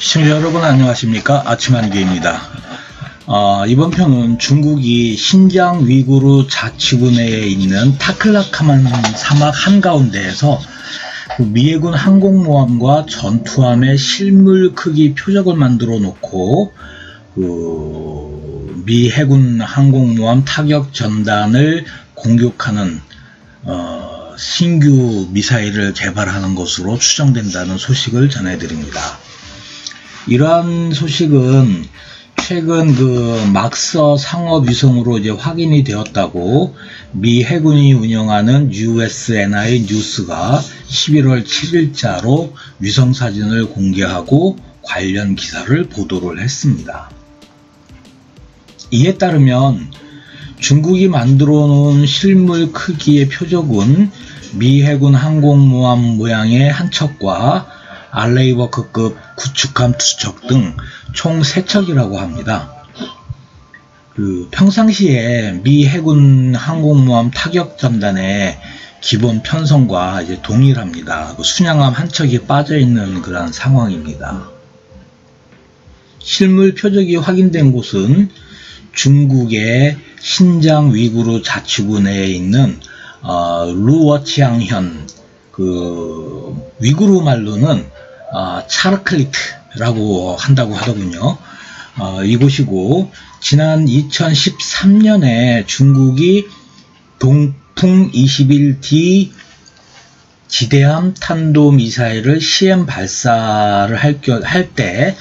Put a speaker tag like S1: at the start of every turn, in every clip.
S1: 시청자 여러분 안녕하십니까. 아침한개입니다. 이번 편은 중국이 신장 위구르 자치구 내에 있는 타클라카만 사막 한가운데에서 미해군 항공모함과 전투함의 실물 크기 표적을 만들어 놓고 미 해군 항공모함 타격 전단을 공격하는 신규 미사일을 개발하는 것으로 추정된다는 소식을 전해드립니다. 이러한 소식은 최근 막서 상업 위성으로 확인이 되었다고 미 해군이 운영하는 USNI 뉴스가 11월 7일자로 위성 사진을 공개하고 관련 기사를 보도를 했습니다. 이에 따르면 중국이 만들어 놓은 실물 크기의 표적은 미 해군 항공모함 모양의 한 척과 알레이버크급 구축함 2척 등 총 3척이라고 합니다. 평상시에 미 해군 항공모함 타격 전단의 기본 편성과 동일합니다. 순양함 한 척이 빠져 있는 그런 상황입니다. 실물 표적이 확인된 곳은 중국의 신장 위구르 자치구 내에 있는 루어치앙현, 위구르 말로는 차르클리트라고 한다고 하더군요. 이곳이고, 지난 2013년에 중국이 동풍 21D 지대함 탄도미사일을 시험 발사를 할 때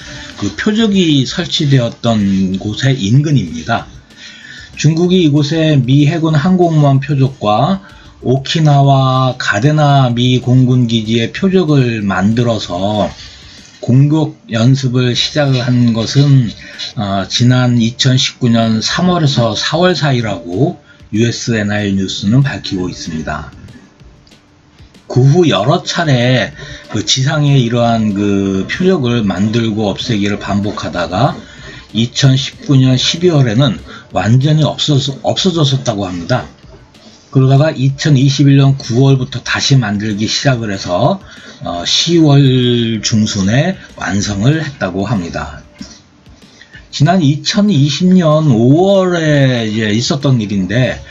S1: 표적이 설치되었던 곳의 인근입니다. 중국이 이곳에 미 해군 항공모함 표적과 오키나와 가데나 미 공군기지의 표적을 만들어서 공격 연습을 시작을 한 것은 지난 2019년 3월에서 4월 사이라고 USNI 뉴스는 밝히고 있습니다. 그 후 여러 차례 지상에 이러한 표적을 만들고 없애기를 반복하다가 2019년 12월에는 완전히 없어졌었다고 합니다. 그러다가 2021년 9월부터 다시 만들기 시작을 해서 10월 중순에 완성을 했다고 합니다. 지난 2020년 5월에 있었던 일인데,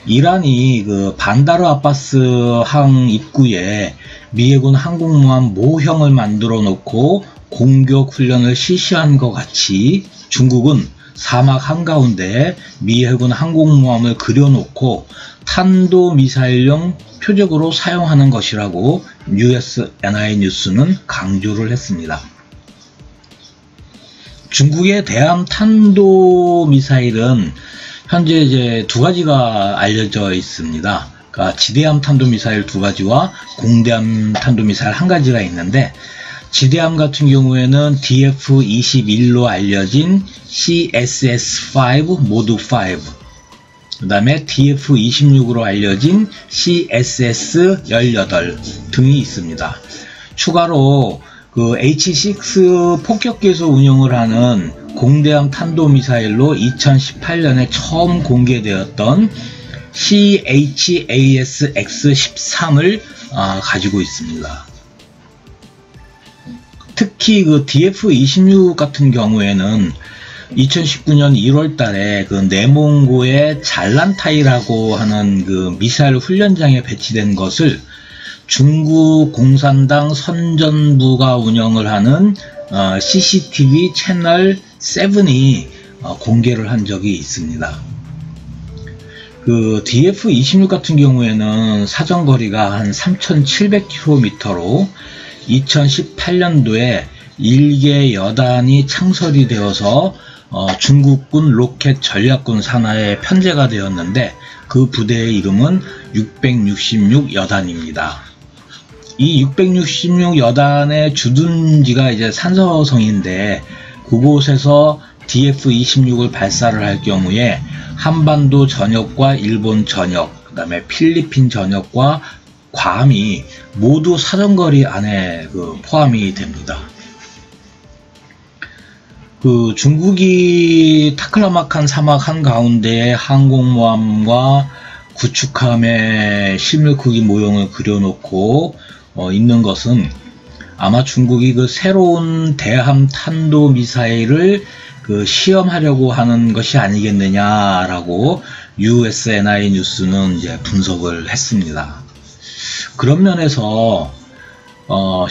S1: 이란이 반다르 아바스 항 입구에 미 해군 항공모함 모형을 만들어 놓고 공격 훈련을 실시한 것 같이 중국은 사막 한가운데 미 해군 항공모함을 그려놓고 탄도미사일용 표적으로 사용하는 것이라고 USNI 뉴스는 강조를 했습니다. 중국의 대함 탄도미사일은 현재 두 가지가 알려져 있습니다. 그러니까 지대함 탄도미사일 2가지와 공대함 탄도미사일 1가지가 있는데, 지대함 같은 경우에는 DF-21로 알려진 CSS-5 모드 5, 그 다음에 DF-26으로 알려진 CSS-18 등이 있습니다. 추가로 H6 폭격기에서 운용을 하는 공대함 탄도미사일로 2018년에 처음 공개되었던 CHASX-13을 가지고 있습니다. 특히 DF-26 같은 경우에는 2019년 1월 달에 내몽고의 잘란타이라고 하는 미사일 훈련장에 배치된 것을 중국 공산당 선전부가 운영을 하는 CCTV 채널 7이 공개를 한 적이 있습니다. DF-26 같은 경우에는 사정거리가 한 3,700km로 2018년도에 1개 여단이 창설이 되어서 중국군 로켓 전략군 산하에 편제가 되었는데, 그 부대의 이름은 666 여단입니다. 이 666 여단의 주둔지가 산서성인데, 그곳에서 DF-26을 발사를 할 경우에 한반도 전역과 일본 전역, 그 다음에 필리핀 전역과 괌이 모두 사정거리 안에 포함이 됩니다. 중국이 타클라마칸 사막 한가운데에 항공모함과 구축함의 실물 크기 모형을 그려놓고 있는 것은 아마 중국이 그 새로운 대함 탄도 미사일을 그 시험하려고 하는 것이 아니겠느냐라고 USNI 뉴스는 이제 분석을 했습니다. 그런 면에서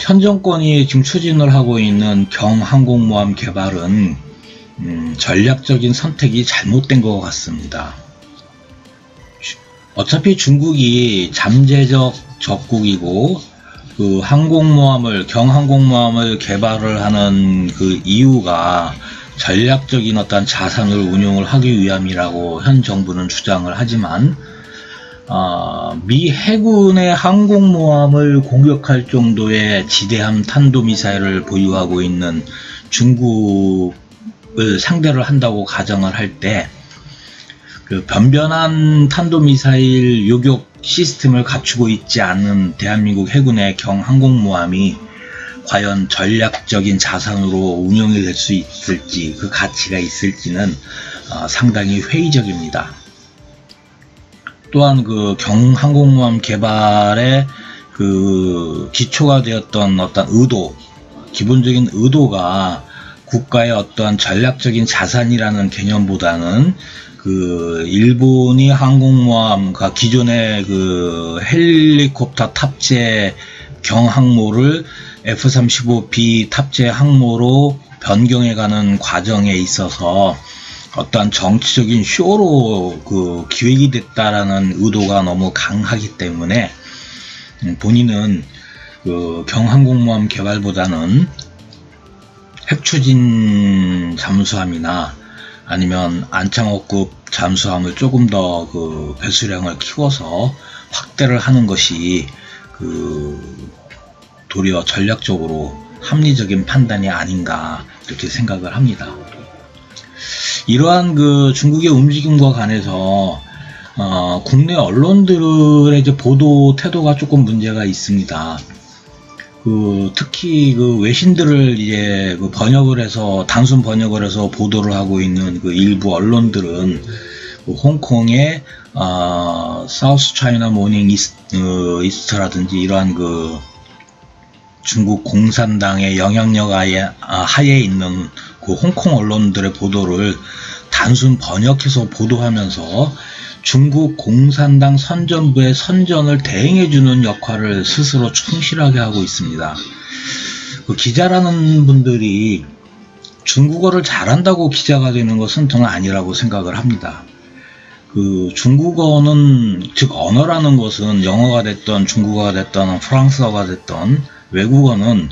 S1: 현 정권이 지금 추진을 하고 있는 경항공모함 개발은 전략적인 선택이 잘못된 것 같습니다. 어차피 중국이 잠재적 적국이고 그 경항공모함을 개발을 하는 그 이유가 전략적인 어떤 자산을 운용을 하기 위함이라고 현 정부는 주장을 하지만 미 해군의 항공모함을 공격할 정도의 지대함 탄도미사일을 보유하고 있는 중국을 상대를 한다고 가정을 할 때 그 변변한 탄도미사일 요격 시스템을 갖추고 있지 않은 대한민국 해군의 경항공모함이 과연 전략적인 자산으로 운용이 될 수 있을지, 그 가치가 있을지는 상당히 회의적입니다. 또한 그 경항공모함 개발의 그 기초가 되었던 어떤 기본적인 의도가 국가의 어떠한 전략적인 자산이라는 개념보다는 그 일본이 항공모함, 기존의 그 헬리콥터 탑재 경항모를 F-35B 탑재 항모로 변경해가는 과정에 있어서 어떠한 정치적인 쇼로 그 기획이 됐다라는 의도가 너무 강하기 때문에 본인은 그 경항공모함 개발보다는 핵추진 잠수함이나 아니면 안창호급 잠수함을 조금 더 그 배수량을 키워서 확대를 하는 것이 그 도리어 전략적으로 합리적인 판단이 아닌가 이렇게 생각을 합니다. 이러한 그 중국의 움직임과 관해서 국내 언론들의 이제 보도 태도가 조금 문제가 있습니다. 특히 그 외신들을 이제 그 단순 번역을 해서 보도를 하고 있는 그 일부 언론들은 홍콩의 사우스 차이나 모닝 이스트라든지 이러한 그 중국 공산당의 영향력 하에 있는 그 홍콩 언론들의 보도를 단순 번역해서 보도하면서 중국 공산당 선전부의 선전을 대행해주는 역할을 스스로 충실하게 하고 있습니다. 그 기자라는 분들이 중국어를 잘한다고 기자가 되는 것은 저는 아니라고 생각을 합니다. 그 중국어는, 즉 언어라는 것은 영어가 됐던 중국어가 됐던 프랑스어가 됐던 외국어는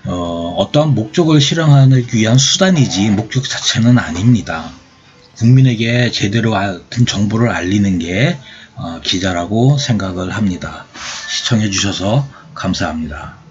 S1: 어떠한 목적을 실행하기 위한 수단이지 목적 자체는 아닙니다. 국민에게 제대로 된 정보를 알리는 게 기자라고 생각을 합니다. 시청해 주셔서 감사합니다.